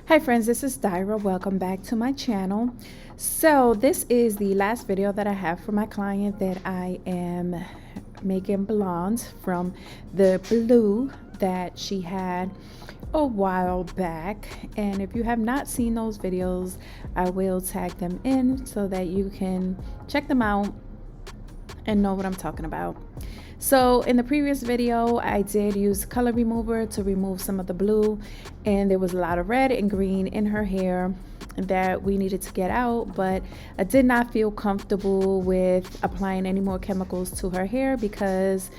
Hi friends, this is Daira. Welcome back to my channel. So this is the last video that I have for my client that I am making blonde from the blue that she had a while back. And if you have not seen those videos, I will tag them in so that you can check them out and know what I'm talking about. So in the previous video, I did use color remover to remove some of the blue, and there was a lot of red and green in her hair that we needed to get out, but I did not feel comfortable with applying any more chemicals to her hair because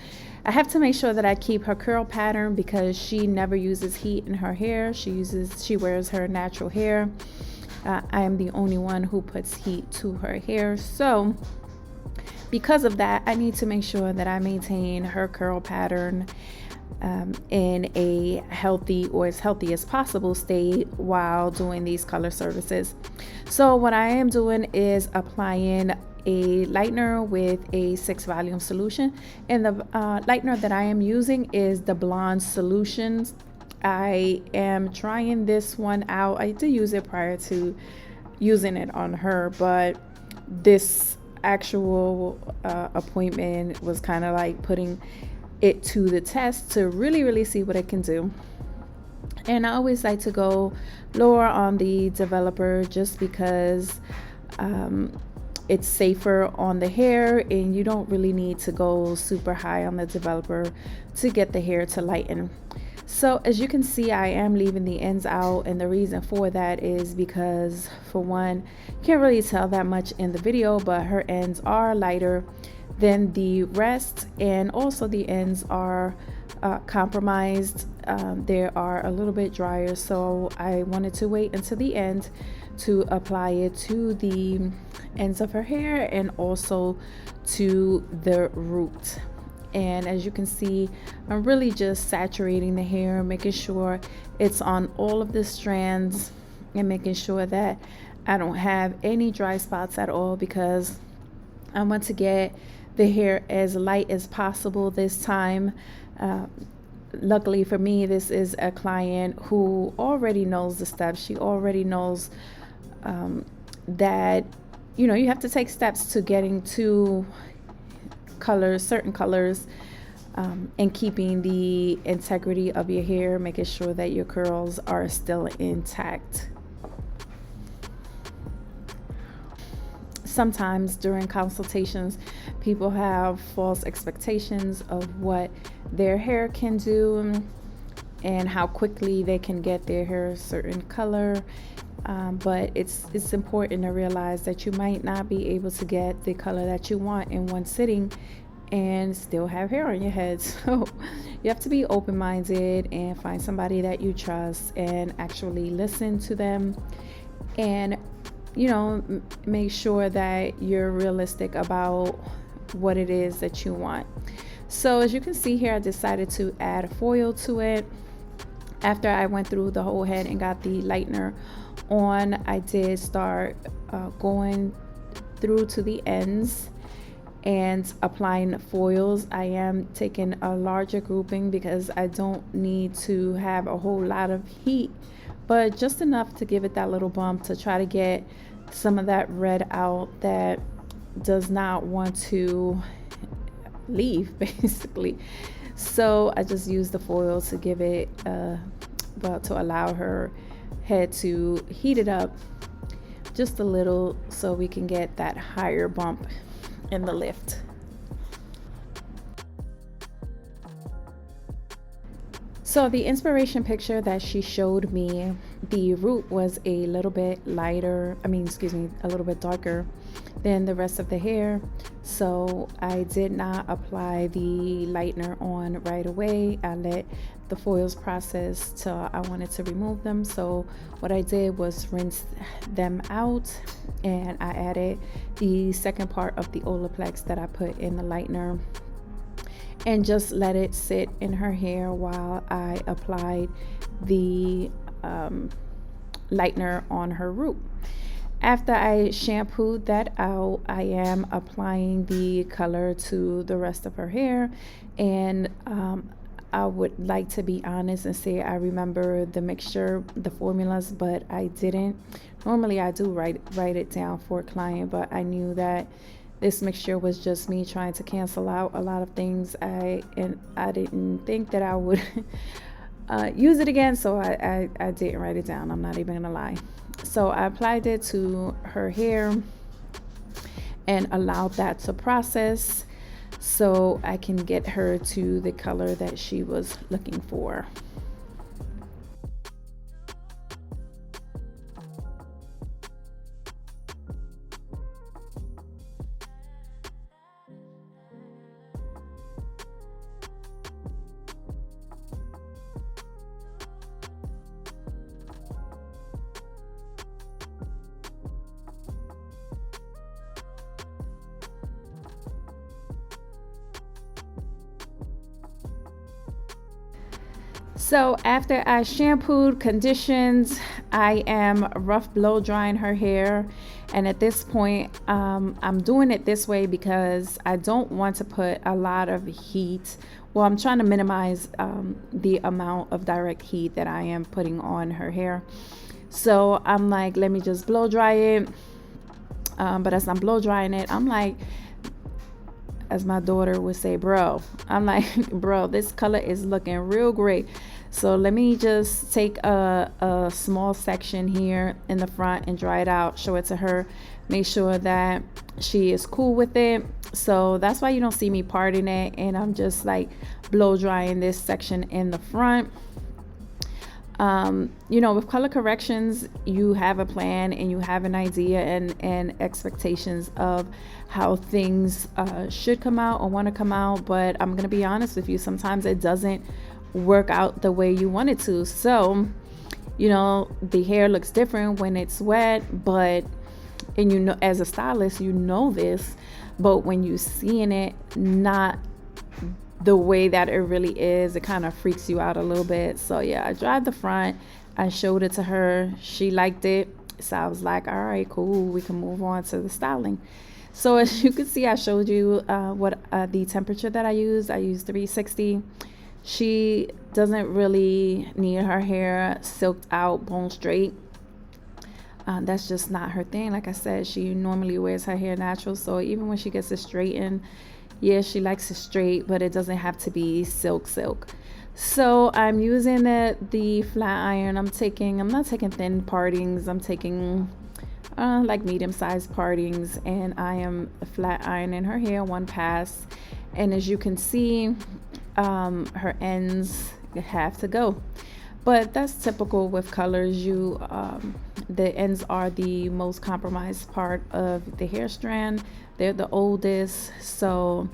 I have to make sure that I keep her curl pattern because she never uses heat in her hair. She wears her natural hair. I am the only one who puts heat to her hair. So because of that, I need to make sure that I maintain her curl pattern in a healthy or as healthy as possible state while doing these color services. So what I am doing is applying a lightener with a 6-volume solution, and the lightener that I am using is the Blonde Solutions. I am trying this one out. I did use it prior to using it on her, but this actual appointment was kind of like putting it to the test to really see what it can do. And I always like to go lower on the developer just because it's safer on the hair, and you don't really need to go super high on the developer to get the hair to lighten. So as you can see, I am leaving the ends out, and the reason for that is because, for one, you can't really tell that much in the video, but her ends are lighter than the rest, and also the ends are compromised. They are a little bit drier, so I wanted to wait until the end to apply it to the ends of her hair and also to the root. And as you can see, I'm really just saturating the hair, making sure it's on all of the strands and making sure that I don't have any dry spots at all, because I want to get the hair as light as possible this time. Luckily for me, this is a client who already knows the steps. She already knows that you have to take steps to getting to certain colors, and keeping the integrity of your hair, making sure that your curls are still intact. Sometimes during consultations, people have false expectations of what their hair can do and how quickly they can get their hair a certain color. But it's important to realize that you might not be able to get the color that you want in one sitting and still have hair on your head. So you have to be open-minded and find somebody that you trust and actually listen to them, and make sure that you're realistic about what it is that you want. So as you can see here, I decided to add foil to it. After I went through the whole head and got the lightener on, I did start going through to the ends and applying foils. I am taking a larger grouping because I don't need to have a whole lot of heat, but just enough to give it that little bump to try to get some of that red out that does not want to leave, basically. So I just used the foil to give it to allow her head to heat it up just a little so we can get that higher bump in the lift. So the inspiration picture that she showed me, the root was a little bit lighter, a little bit darker than the rest of the hair. So I did not apply the lightener on right away. I let the foils process till I wanted to remove them. So what I did was rinse them out, and I added the second part of the Olaplex that I put in the lightener and just let it sit in her hair while I applied the lightener on her root. After I shampooed that out, I am applying the color to the rest of her hair, and I would like to be honest and say I remember the mixture, the formulas, but I didn't. Normally I do write it down for a client, but I knew that this mixture was just me trying to cancel out a lot of things. I didn't think that I would use it again, so I didn't write it down. I'm not even gonna lie. So I applied it to her hair and allowed that to process so I can get her to the color that she was looking for. So after I shampooed, conditioned, I am rough blow drying her hair. And at this point, I'm doing it this way because I don't want to put a lot of heat. Well, I'm trying to minimize the amount of direct heat that I am putting on her hair. So I'm like, let me just blow dry it. But as I'm blow drying it, I'm like, as my daughter would say, bro, I'm like, bro, this color is looking real great. So let me just take a small section here in the front and dry it out, show it to her, make sure that she is cool with it. So that's why you don't see me parting it, and I'm just like blow drying this section in the front. You know, with color corrections, you have a plan and you have an idea and expectations of how things should come out or want to come out. But I'm going to be honest with you, sometimes it doesn't work out the way you want it to. So, you know, the hair looks different when it's wet, but, and you know, as a stylist, you know this, but when you seeing it not the way that it really is, it kind of freaks you out a little bit. So yeah, I dried the front, I showed it to her, she liked it, so I was like, all right, cool, we can move on to the styling. So as you can see, I showed you what the temperature that I used 360. She doesn't really need her hair silked out bone straight. That's just not her thing. Like I said, she normally wears her hair natural, so even when she gets it straightened, yeah, she likes it straight, but it doesn't have to be silk. So I'm using the flat iron. I'm not taking thin partings. I'm taking like medium-sized partings, and I am flat ironing her hair one pass. And as you can see, her ends have to go. But that's typical with colors. The ends are the most compromised part of the hair strand. They're the oldest, so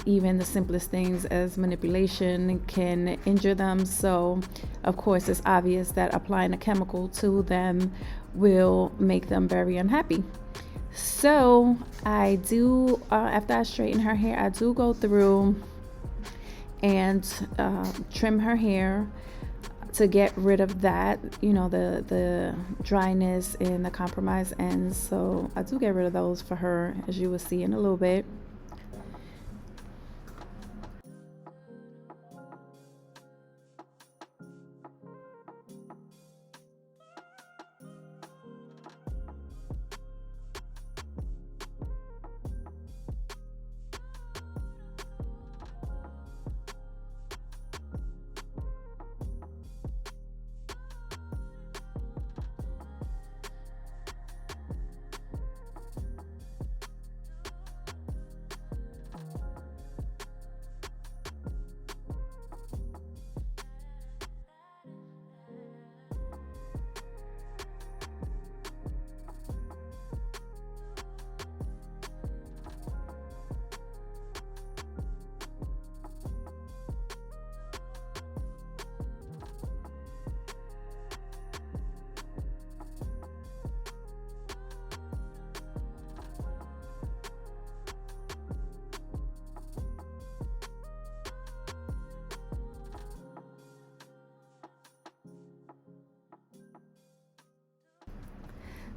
even the simplest things as manipulation can injure them. So of course it's obvious that applying a chemical to them will make them very unhappy. So I do, after I straighten her hair, I do go through and trim her hair to get rid of that, you know, the dryness and the compromised ends. So I do get rid of those for her, as you will see in a little bit.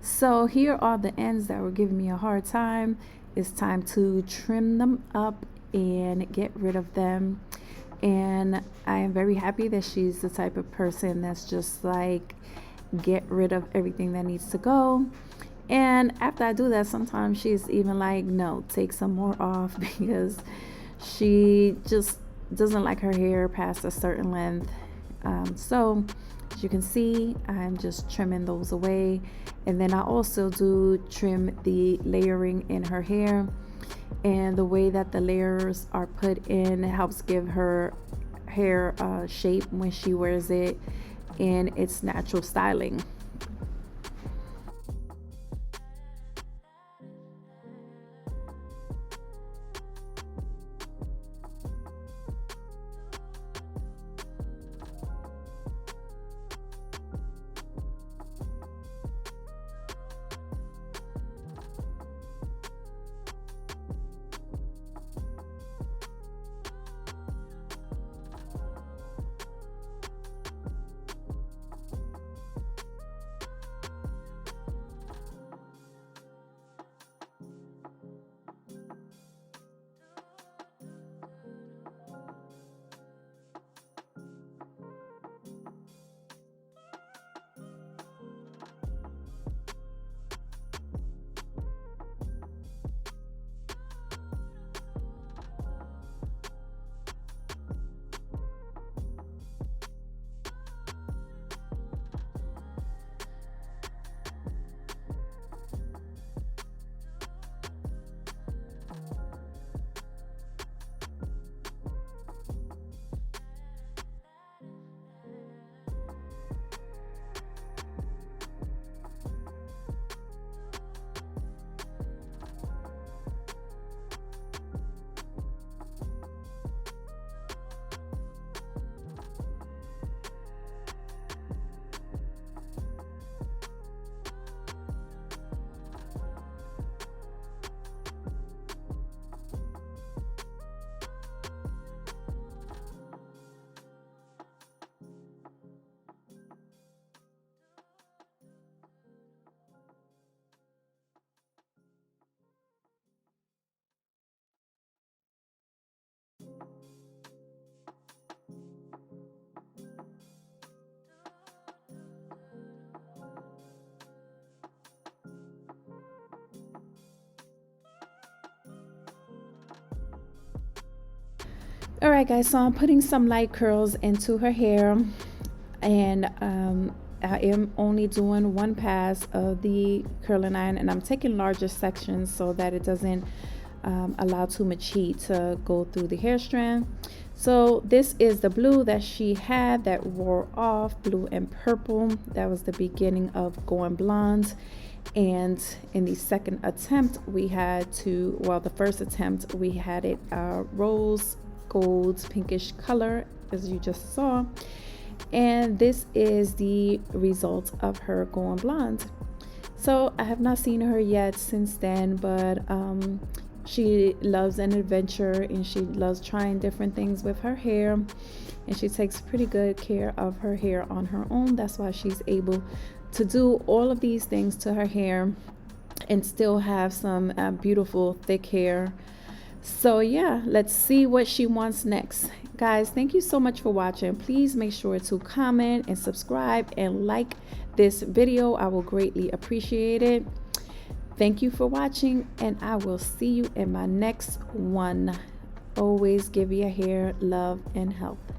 So here are the ends that were giving me a hard time. It's time to trim them up and get rid of them. And I am very happy that she's the type of person that's just like, get rid of everything that needs to go. And after I do that, sometimes she's even like, no, take some more off because she just doesn't like her hair past a certain length. So as you can see, I'm just trimming those away. And then I also do trim the layering in her hair. And the way that the layers are put in helps give her hair shape when she wears it in its natural styling. All right, guys, so I'm putting some light curls into her hair, and I am only doing one pass of the curling iron, and I'm taking larger sections so that it doesn't allow too much heat to go through the hair strand. So this is the blue that she had that wore off, blue and purple. That was the beginning of going blonde. And in the second attempt, we had to, well, the first attempt, we had it rose gold pinkish color, as you just saw. And this is the result of her going blonde. So I have not seen her yet since then, but she loves an adventure and she loves trying different things with her hair, and she takes pretty good care of her hair on her own. That's why she's able to do all of these things to her hair and still have some beautiful thick hair. So yeah, let's see what she wants next. Guys, thank you so much for watching. Please make sure to comment and subscribe and like this video. I will greatly appreciate it. Thank you for watching, and I will see you in my next one. Always give your hair love and health.